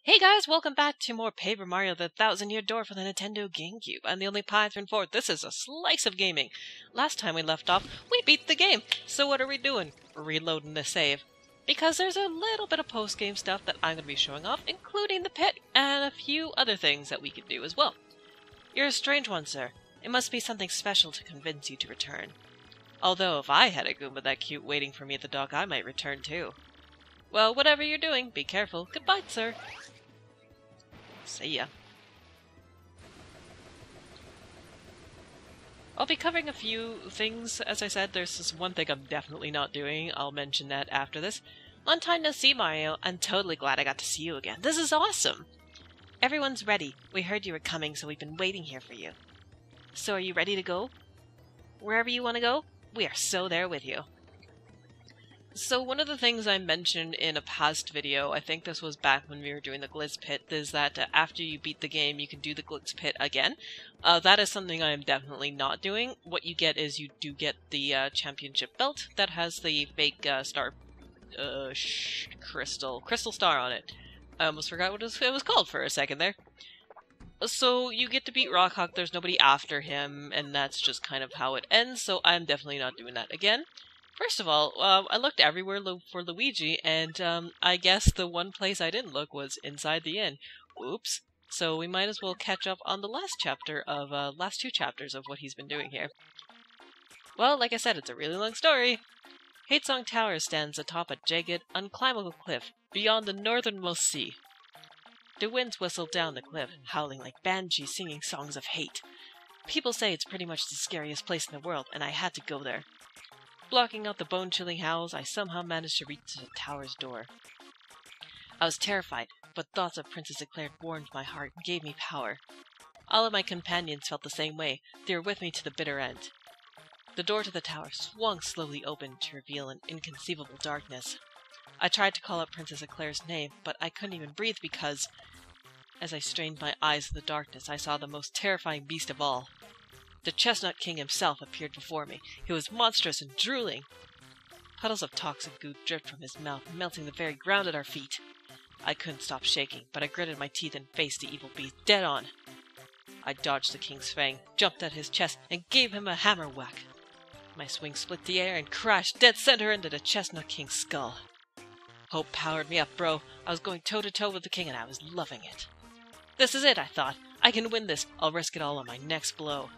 Hey guys, welcome back to more Paper Mario the Thousand Year Door for the Nintendo GameCube. I'm the only Python for this is a slice of gaming. Last time we left off, we beat the game. So what are we doing? We're reloading the save. Because there's a little bit of post-game stuff that I'm going to be showing off, including the pit and a few other things that we could do as well. You're a strange one, sir. It must be something special to convince you to return. Although if I had a Goomba that cute waiting for me at the dock, I might return too. Well, whatever you're doing, be careful. Goodbye, sir. See ya. I'll be covering a few things. As I said, there's this one thing I'm definitely not doing. I'll mention that after this. Long time no see, Mario. I'm totally glad I got to see you again. This is awesome! Everyone's ready. We heard you were coming, so we've been waiting here for you. So are you ready to go? Wherever you want to go, we are so there with you. So one of the things I mentioned in a past video, I think this was back when we were doing the Glitz Pit, is that after you beat the game, you can do the Glitz Pit again. That is something I am definitely not doing. What you get is you do get the championship belt that has the fake crystal star on it. I almost forgot what it was called for a second there. So you get to beat Rockhawk, there's nobody after him, and that's just kind of how it ends, so I'm definitely not doing that again. First of all, I looked everywhere for Luigi, and I guess the one place I didn't look was inside the inn. Oops. So we might as well catch up on the last two chapters of what he's been doing here. Well, like I said, it's a really long story. Hatesong Tower stands atop a jagged, unclimbable cliff beyond the northernmost sea. The winds whistle down the cliff, howling like banshees singing songs of hate. People say it's pretty much the scariest place in the world, and I had to go there. Blocking out the bone-chilling howls, I somehow managed to reach the tower's door. I was terrified, but thoughts of Princess Eclair warmed my heart and gave me power. All of my companions felt the same way. They were with me to the bitter end. The door to the tower swung slowly open to reveal an inconceivable darkness. I tried to call out Princess Eclair's name, but I couldn't even breathe because, as I strained my eyes in the darkness, I saw the most terrifying beast of all. The Chestnut King himself appeared before me. He was monstrous and drooling. Puddles of toxic goo dripped from his mouth, melting the very ground at our feet. I couldn't stop shaking, but I gritted my teeth and faced the evil beast dead on. I dodged the king's fang, jumped at his chest, and gave him a hammer whack. My swing split the air and crashed dead center into the Chestnut King's skull. Hope powered me up, bro. I was going toe-to-toe with the king and I was loving it. This is it, I thought. I can win this. I'll risk it all on my next blow.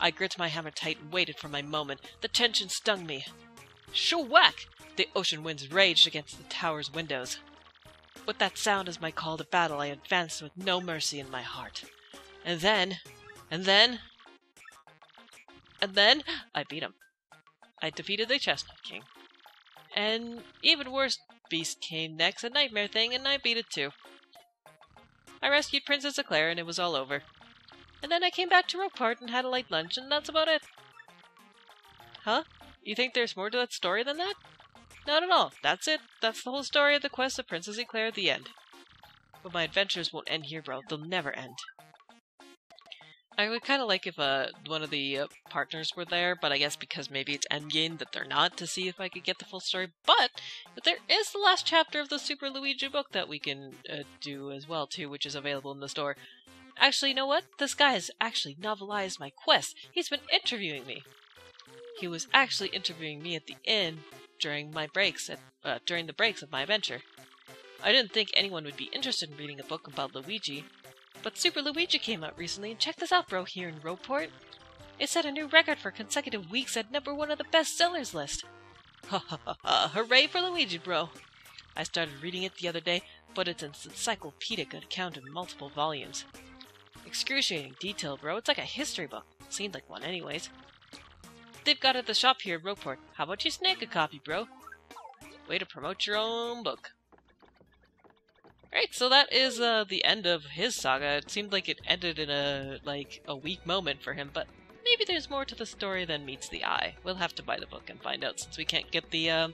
I gripped my hammer tight and waited for my moment. The tension stung me. Shoo-whack! The ocean winds raged against the tower's windows. With that sound as my call to battle, I advanced with no mercy in my heart. And then, I beat him. I defeated the Chestnut King. And even worse beast came next, a nightmare thing, and I beat it too. I rescued Princess Eclair and it was all over. And then I came back to Rogueport and had a light lunch, and that's about it. Huh? You think there's more to that story than that? Not at all. That's it. That's the whole story of the quest of Princess Eclair at the end. But my adventures won't end here, bro. They'll never end. I would kind of like if one of the partners were there, but I guess because maybe it's endgame that they're not, to see if I could get the full story. But there is the last chapter of the Super Luigi book that we can do as well, too, which is available in the store. Actually, you know what? This guy has actually novelized my quest. He's been interviewing me. He was actually interviewing me at the inn during my breaks, during the breaks of my adventure. I didn't think anyone would be interested in reading a book about Luigi, but Super Luigi came out recently, and check this out, bro, here in Rogueport. It set a new record for consecutive weeks at #1 of the bestsellers list. Ha ha ha ha! Hooray for Luigi, bro! I started reading it the other day, but it's an encyclopedic account in multiple volumes. Excruciating detail, bro. It's like a history book. Seemed like one anyways. They've got it at the shop here at Rogueport. How about you snag a copy, bro? Way to promote your own book. Alright, so that is the end of his saga. It seemed like it ended in a weak moment for him, but maybe there's more to the story than meets the eye. We'll have to buy the book and find out since we can't get the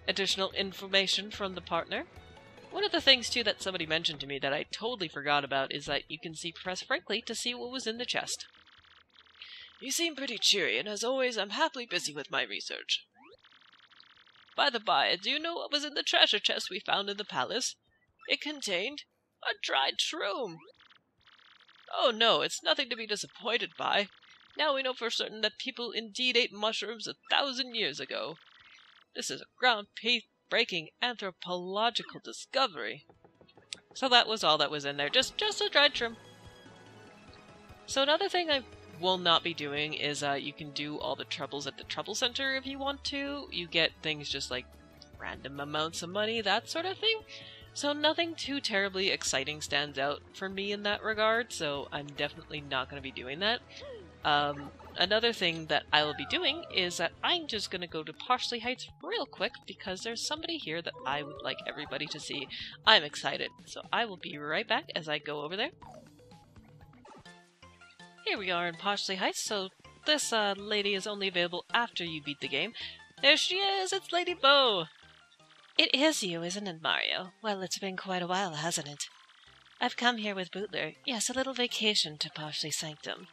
additional information from the partner. One of the things, too, that somebody mentioned to me that I totally forgot about is that you can see Professor Frankly to see what was in the chest. You seem pretty cheery, and as always, I'm happily busy with my research. By the by, do you know what was in the treasure chest we found in the palace? It contained a dried shroom. Oh no, it's nothing to be disappointed by. Now we know for certain that people indeed ate mushrooms 1,000 years ago. This is a ground-breaking anthropological discovery. So that was all that was in there, just a dried shroom. So another thing I will not be doing is you can do all the troubles at the Trouble Center if you want to. You get things just like random amounts of money, that sort of thing. So nothing too terribly exciting stands out for me in that regard, so I'm definitely not going to be doing that. Another thing that I will be doing is that I'm just going to go to Poshley Heights real quick because there's somebody here that I would like everybody to see. I'm excited, so I will be right back as I go over there. Here we are in Poshley Heights, so this lady is only available after you beat the game. There she is, it's Lady Bow! It is you, isn't it, Mario? Well, it's been quite a while, hasn't it? I've come here with Bootler. Yes, a little vacation to Poshley Sanctum.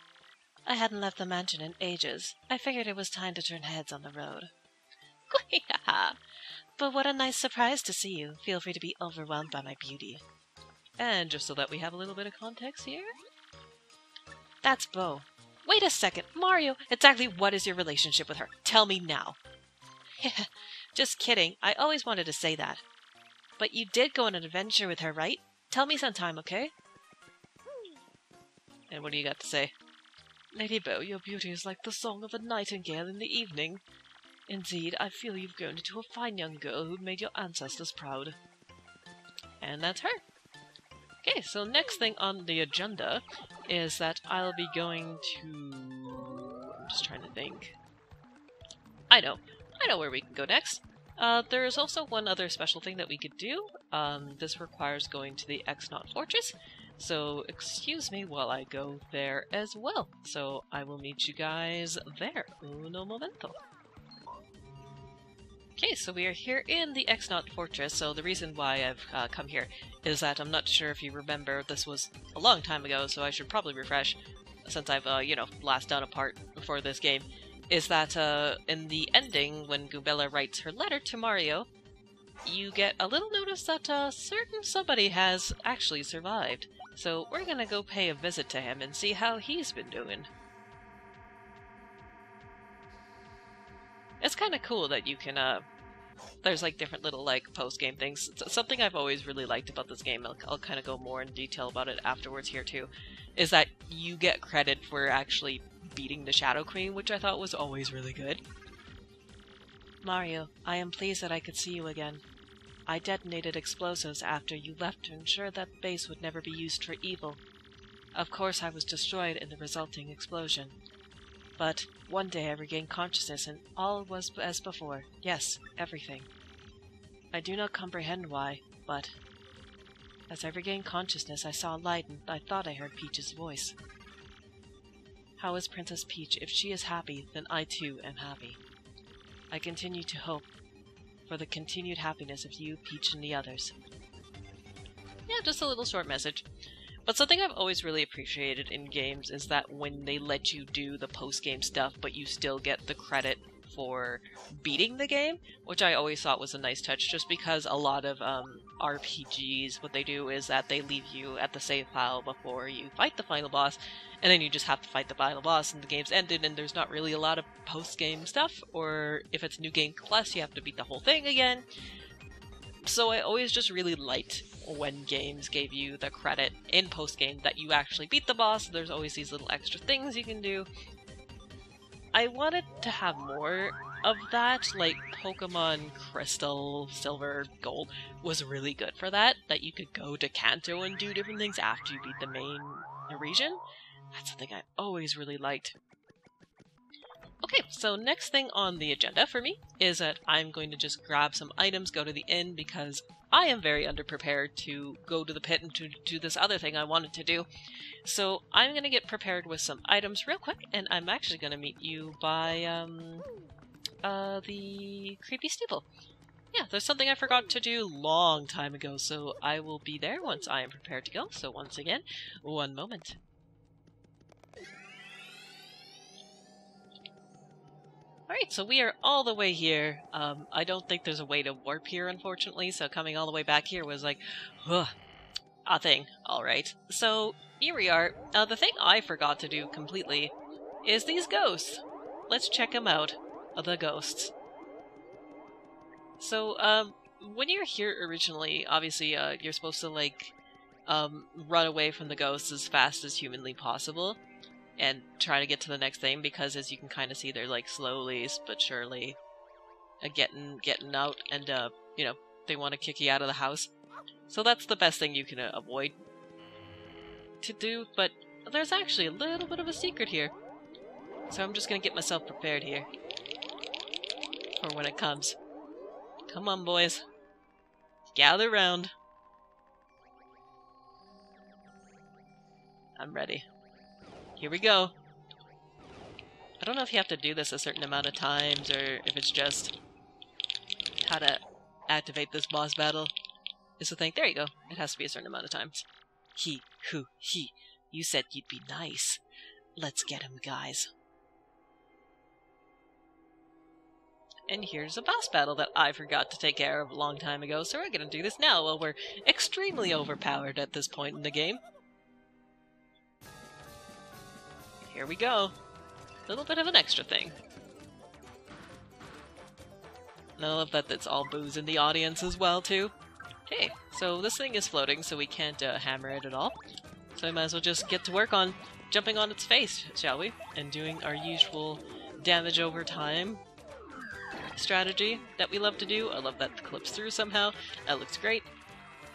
I hadn't left the mansion in ages. I figured it was time to turn heads on the road. But what a nice surprise to see you. Feel free to be overwhelmed by my beauty. And just so that we have a little bit of context here... That's Bow. Wait a second, Mario! Exactly what is your relationship with her? Tell me now. Just kidding. I always wanted to say that. But you did go on an adventure with her, right? Tell me sometime, okay? And what do you got to say? Lady Bow, your beauty is like the song of a nightingale in the evening. Indeed, I feel you've grown into a fine young girl who made your ancestors proud. And that's her. Okay, so next thing on the agenda is that I'll be going to... I'm just trying to think. I know where we can go next. There is also one other special thing that we could do. This requires going to the X-Naut Fortress, so excuse me while I go there as well. So I will meet you guys there. Uno momento. Okay, so we are here in the X-Naut Fortress, so the reason why I've come here is that I'm not sure if you remember, this was a long time ago, so I should probably refresh, since I've, last done a part before this game, is that in the ending, when Goombella writes her letter to Mario, you get a little notice that certain somebody has actually survived. So we're gonna go pay a visit to him and see how he's been doing. It's kind of cool that you can, there's like different little like post-game things. It's something I've always really liked about this game, I'll kind of go more in detail about it afterwards here too, is that you get credit for actually beating the Shadow Queen, which I thought was always really good. Mario, I am pleased that I could see you again. I detonated explosives after you left to ensure that base would never be used for evil. Of course I was destroyed in the resulting explosion. But one day I regained consciousness and all was as before. Yes, everything. I do not comprehend why, but as I regained consciousness I saw a light and I thought I heard Peach's voice. How is Princess Peach? If she is happy, then I too am happy. I continue to hope for the continued happiness of you, Peach, and the others. Yeah, just a little short message. But something I've always really appreciated in games is that when they let you do the post-game stuff, but you still get the credit for beating the game, which I always thought was a nice touch, just because a lot of RPGs, what they do is that they leave you at the save file before you fight the final boss, and then you just have to fight the final boss and the game's ended and there's not really a lot of post-game stuff, or if it's New Game Plus, you have to beat the whole thing again. So I always just really liked when games gave you the credit in post-game that you actually beat the boss. There's always these little extra things you can do. I wanted to have more of that, like Pokemon Crystal, Silver, Gold was really good for that you could go to Kanto and do different things after you beat the main region. That's something I always really liked. Okay, so next thing on the agenda for me is that I'm going to just grab some items, go to the inn, because I am very underprepared to go to the pit and to do this other thing I wanted to do. So I'm going to get prepared with some items real quick, and I'm actually going to meet you by the creepy steeple. Yeah, there's something I forgot to do long time ago, so I will be there once I am prepared to go. So once again, one moment. Alright, so we are all the way here. I don't think there's a way to warp here, unfortunately, so coming all the way back here was like, ugh, a thing. Alright, so here we are. The thing I forgot to do completely is these ghosts. Let's check them out. The ghosts. So, when you're here originally, obviously, you're supposed to, like, run away from the ghosts as fast as humanly possible and try to get to the next thing, because as you can kind of see, they're, like, slowly but surely getting out, and, you know, they want to kick you out of the house. So that's the best thing you can avoid to do, but there's actually a little bit of a secret here. So I'm just gonna get myself prepared here for when it comes. Come on, boys. Gather round. I'm ready. Here we go. I don't know if you have to do this a certain amount of times, or if it's just how to activate this boss battle is the thing. There you go. It has to be a certain amount of times. He. You said you'd be nice. Let's get him, guys. And here's a boss battle that I forgot to take care of a long time ago, so we're gonna do this now while we're extremely overpowered at this point in the game. Here we go. A little bit of an extra thing. And I love that it's all booze in the audience as well, too. Okay, so this thing is floating, so we can't hammer it at all. So we might as well just get to work on jumping on its face, shall we? And doing our usual damage over time strategy that we love to do. I love that it clips through somehow. That looks great.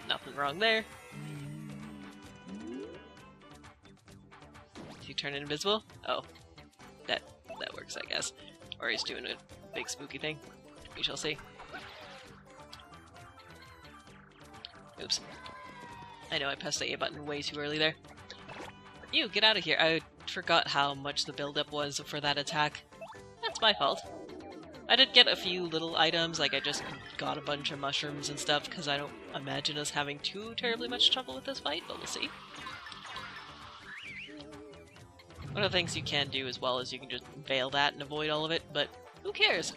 Nothing wrong there. Do you turn it invisible? Oh. That works, I guess. Or he's doing a big spooky thing. We shall see. Oops. I know I pressed the A button way too early there. You, get out of here. I forgot how much the build-up was for that attack. That's my fault. I did get a few little items, like I just got a bunch of mushrooms and stuff, because I don't imagine us having too terribly much trouble with this fight, but we'll see. One of the things you can do as well is you can just veil that and avoid all of it, but who cares?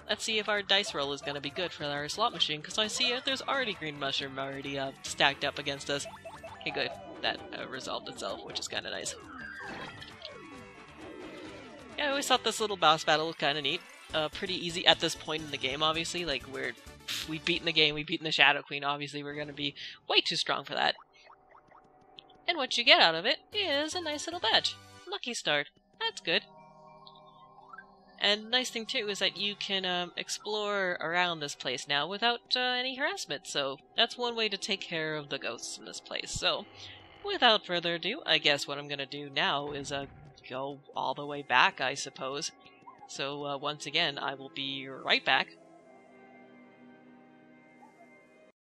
Let's see if our dice roll is going to be good for our slot machine, because I see there's already green mushroom already stacked up against us. Okay, good. That resolved itself, which is kind of nice. Yeah, I always thought this little boss battle was kind of neat. Pretty easy at this point in the game, obviously. Like, we've beaten the game, we've beaten the Shadow Queen, obviously we're going to be way too strong for that. And what you get out of it is a nice little badge. Lucky Start. That's good. And nice thing too is that you can explore around this place now without any harassment, so that's one way to take care of the ghosts in this place. So, without further ado, I guess what I'm going to do now is go all the way back, I suppose. So once again, I will be right back